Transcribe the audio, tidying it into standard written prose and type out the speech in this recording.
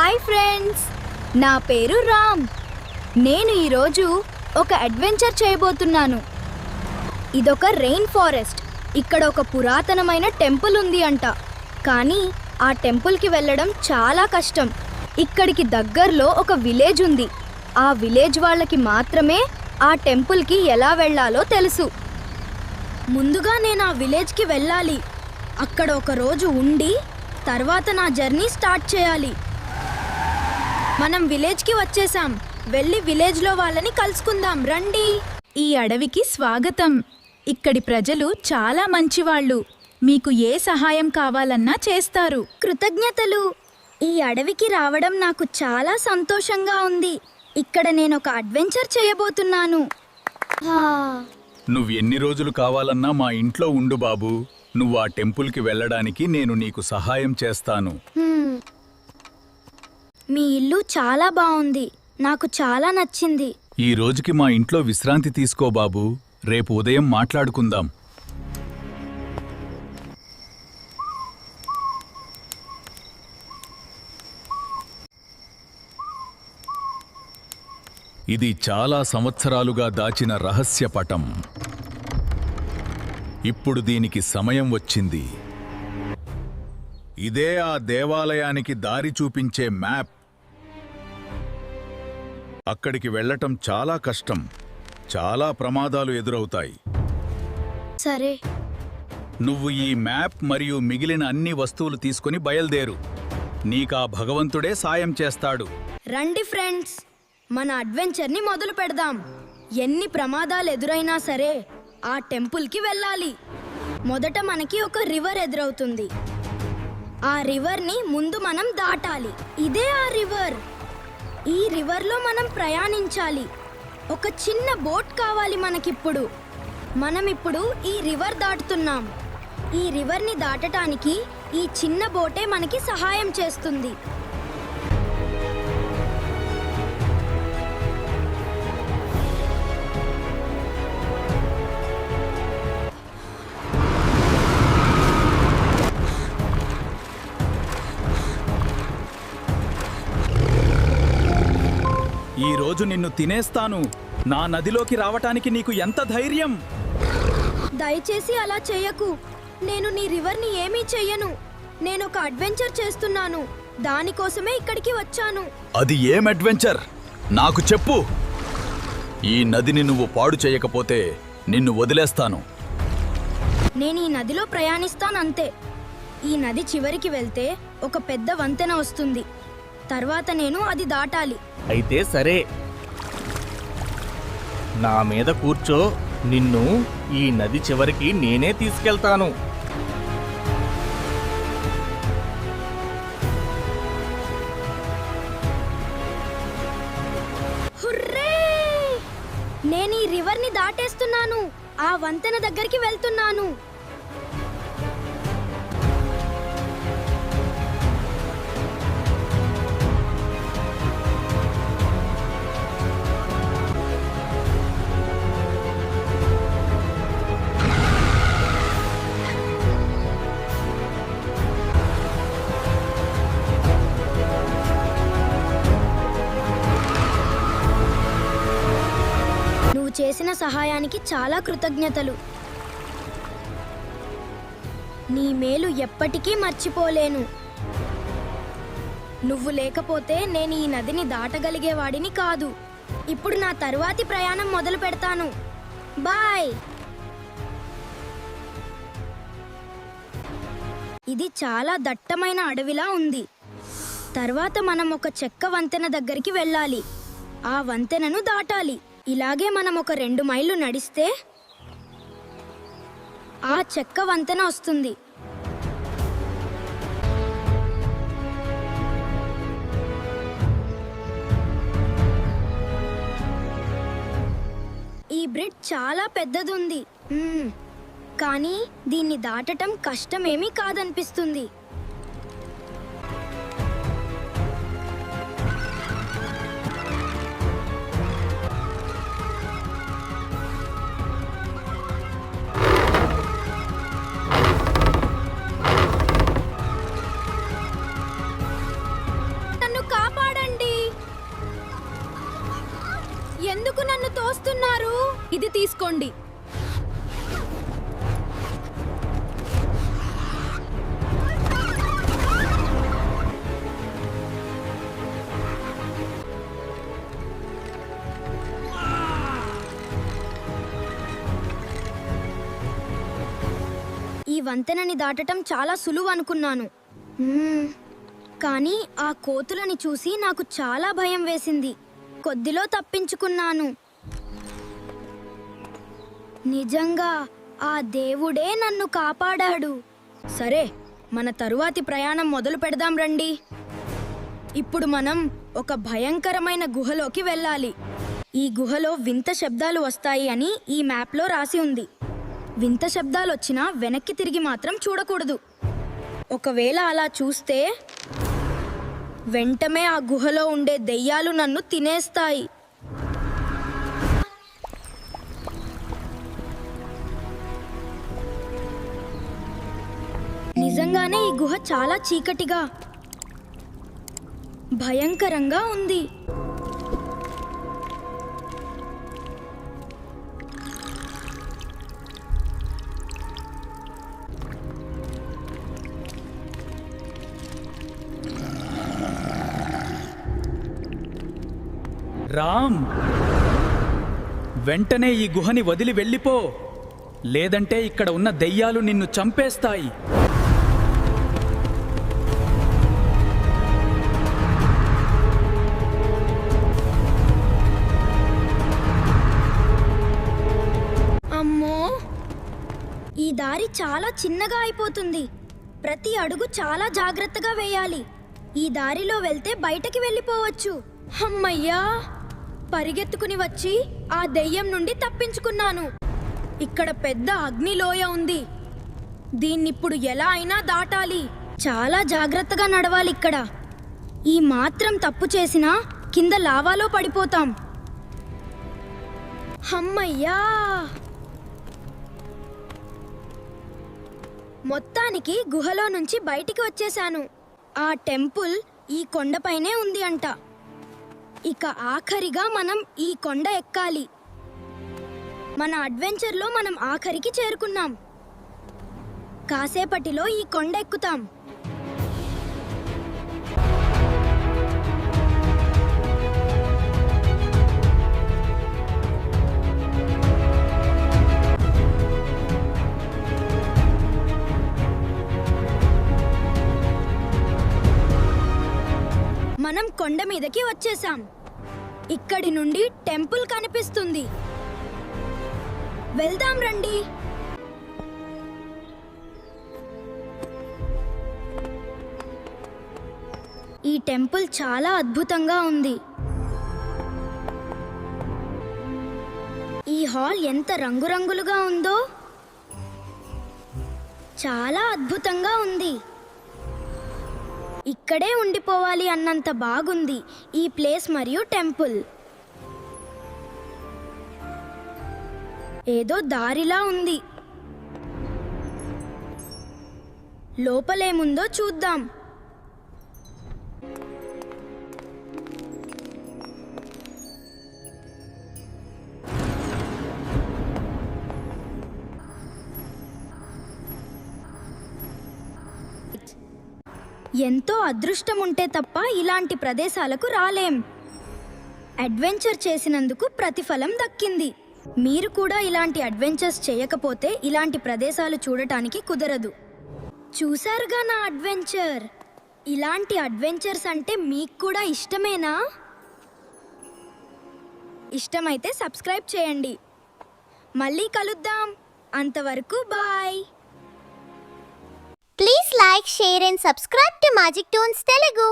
Hi friends, నా పేరు రామ్. నేను ఈరోజు ఒక అడ్వెంచర్ చేయబోతున్నాను. ఇదొక రెయిన్ ఫారెస్ట్. ఇక్కడ ఒక పురాతనమైన టెంపుల్ ఉంది అంట. కానీ ఆ టెంపుల్కి వెళ్ళడం చాలా కష్టం. ఇక్కడికి దగ్గరలో ఒక విలేజ్ ఉంది. ఆ విలేజ్ వాళ్ళకి మాత్రమే ఆ టెంపుల్కి ఎలా వెళ్ళాలో తెలుసు. ముందుగా నేను ఆ విలేజ్కి వెళ్ళాలి. అక్కడ ఒక రోజు ఉండి తర్వాత నా జర్నీ స్టార్ట్ చేయాలి. మనం విలేజ్కి వచ్చేసాం. వెళ్ళి విలేజ్లో వాళ్ళని కలుసుకుందాం రండి. ఈ అడవికి స్వాగతం. ఇక్కడి ప్రజలు చాలా మంచివాళ్ళు. మీకు ఏ సహాయం కావాలన్నా చేస్తారు. కృతజ్ఞతలు. ఈ అడవికి రావడం నాకు చాలా సంతోషంగా ఉంది. ఇక్కడ నేను ఒక అడ్వెంచర్ చేయబోతున్నాను. నువ్వు ఎన్ని రోజులు కావాలన్నా మా ఇంట్లో ఉండు బాబు. నువ్వు ఆ టెంపుల్కి వెళ్ళడానికి నేను నీకు సహాయం చేస్తాను. మీ ఇల్లు చాలా బాగుంది. నాకు చాలా నచ్చింది. ఈ రోజుకి మా ఇంట్లో విశ్రాంతి తీసుకో బాబు. రేపు ఉదయం మాట్లాడుకుందాం. ఇది చాలా సంవత్సరాలుగా దాచిన రహస్య పటం. ఇప్పుడు దీనికి సమయం వచ్చింది. ఇదే ఆ దేవాలయానికి దారి చూపించే మ్యాప్. అక్కడికి వెళ్ళటం చాలా కష్టం. చాలా ప్రమాదాలు ఎదురవుతాయి. సరే, నువ్వు ఈ మ్యాప్ మరియు మిగిలిన అన్ని వస్తువులు తీసుకుని బయలుదేరు. నీకా భగవంతుడే సాయం చేస్తాడు. రండి ఫ్రెండ్స్, మన అడ్వెంచర్ని మొదలు పెడదాం. ఎన్ని ప్రమాదాలు ఎదురైనా సరే ఆ టెంపుల్కి వెళ్ళాలి. మొదట మనకి ఒక రివర్ ఎదురవుతుంది. ఆ రివర్ని ముందు మనం దాటాలి. ఇదే ఆ రివర్. ఈ రివర్లో మనం ప్రయాణించాలి. ఒక చిన్న బోట్ కావాలి మనకిప్పుడు. మనం ఇప్పుడు ఈ రివర్ దాటుతున్నాం. ఈ రివర్ని దాటటానికి ఈ చిన్న బోటే మనకి సహాయం చేస్తుంది. ఈ రోజు నిన్ను తినేస్తాను. నా నదిలోకి రావటానికి నీకు ఎంత ధైర్యం? దయచేసి అలా చెయ్యకు. నేను నీ రివర్ని ఏమీ చెయ్యను. నేను ఒక అడ్వెంచర్ చేస్తున్నాను. దానికోసమే ఇక్కడికి వచ్చాను. అది ఏం అడ్వెంచర్? నాకు చెప్పు. ఈ నదిని నువ్వు పాడు చేయకపోతే నిన్ను వదిలేస్తాను. నేను ఈ నదిలో ప్రయాణిస్తానంతే. ఈ నది చివరికి వెళ్తే ఒక పెద్ద వంతెన వస్తుంది. తర్వాత నేను అది దాటాలి. అయితే సరే, నా మీద కూర్చో. నిన్ను ఈ నది చివరికి నేనే తీసుకెళ్తాను. హుర్రే! నేను ఈ రివర్ని దాటేస్తున్నాను. ఆ వంతెన దగ్గరికి వెళ్తున్నాను. నువ్వు చేసిన సహాయానికి చాలా కృతజ్ఞతలు. నీ మేలు ఎప్పటికీ మర్చిపోలేను. నువ్వు లేకపోతే నేను ఈ నదిని దాటగలిగేవాడిని కాదు. ఇప్పుడు నా తరువాతి ప్రయాణం మొదలు పెడతాను. బాయ్. ఇది చాలా దట్టమైన అడవిలా ఉంది. తర్వాత మనం ఒక చెక్క వంతెన దగ్గరికి వెళ్ళాలి. ఆ వంతెనను దాటాలి. ఇలాగే మనం ఒక 2 మైళ్ళు నడిస్తే ఆ చెక్క వంతెన వస్తుంది. ఈ బ్రిడ్జ్ చాలా పెద్దదుంది. కానీ దీన్ని దాటటం కష్టమేమీ కాదనిపిస్తుంది. తీసుకోండి. ఈ వంతెనని దాటటం చాలా సులువు అనుకున్నాను. కానీ ఆ కోతులని చూసి నాకు చాలా భయం వేసింది. కొద్దిలో తప్పించుకున్నాను. నిజంగా ఆ దేవుడే నన్ను కాపాడాడు. సరే, మన తరువాతి ప్రయాణం మొదలు పెడదాం రండి. ఇప్పుడు మనం ఒక భయంకరమైన గుహలోకి వెళ్ళాలి. ఈ గుహలో వింత శబ్దాలు వస్తాయి అని ఈ మ్యాప్లో రాసి ఉంది. వింత శబ్దాలు వచ్చినా వెనక్కి తిరిగి మాత్రం చూడకూడదు. ఒకవేళ అలా చూస్తే వెంటనే ఆ గుహలో ఉండే దెయ్యాలు నన్ను తినేస్తాయి. నిజంగానే ఈ గుహ చాలా చీకటిగా, భయంకరంగా ఉంది. రామ్, వెంటనే ఈ గుహని వదిలి వెళ్ళిపో, లేదంటే ఇక్కడ ఉన్న దెయ్యాలు నిన్ను చంపేస్తాయి. అమ్మో, ఈ దారి చాలా చిన్నగా అయిపోతుంది. ప్రతి అడుగు చాలా జాగ్రత్తగా వేయాలి. ఈ దారిలో వెళ్తే బయటకి వెళ్ళిపోవచ్చు. అమ్మయ్యా, పరిగెత్తుకుని వచ్చి ఆ దెయ్యం నుండి తప్పించుకున్నాను. ఇక్కడ పెద్ద అగ్నిలోయ ఉంది. దీన్నిప్పుడు ఎలా అయినా దాటాలి. చాలా జాగ్రత్తగా నడవాలి ఇక్కడ. ఈ మాత్రం తప్పు చేసినా కింద లావాలో పడిపోతాం. అమ్మయ్యా, మొత్తానికి గుహలో నుంచి బయటికి వచ్చేశాను. ఆ టెంపుల్ ఈ కొండపైనే ఉంది అంట. ఇక ఆఖరిగా మనం ఈ కొండ ఎక్కాలి. మన అడ్వెంచర్లో మనం ఆఖరికి చేరుకున్నాం. కాసేపటిలో ఈ కొండ ఎక్కుతాం. మనం కొండ మీదకి వచ్చేసాం. ఇక్కడి నుండి టెంపుల్ కనిపిస్తుంది. వెళ్దాం రండి. ఈ టెంపుల్ చాలా అద్భుతంగా ఉంది. ఈ హాల్ ఎంత రంగురంగులుగా ఉందో, చాలా అద్భుతంగా ఉంది. ఇక్కడే ఉండిపోవాలి అన్నంత బాగుంది ఈ ప్లేస్ మరియు టెంపుల్. ఏదో దారిలా ఉంది. లోపలేముందో చూద్దాం. ఎంతో అదృష్టం ఉంటే తప్ప ఇలాంటి ప్రదేశాలకు రాలేం. అడ్వెంచర్ చేసినందుకు ప్రతిఫలం దక్కింది. మీరు కూడా ఇలాంటి అడ్వెంచర్స్ చేయకపోతే ఇలాంటి ప్రదేశాలు చూడటానికి కుదరదు. చూసారుగా నా అడ్వెంచర్. ఇలాంటి అడ్వెంచర్స్ అంటే మీకు కూడా ఇష్టమేనా? ఇష్టమైతే సబ్స్క్రైబ్ చేయండి. మళ్ళీ కలుద్దాం. అంతవరకు bye. Please like, share and subscribe to Magic Toons Telugu.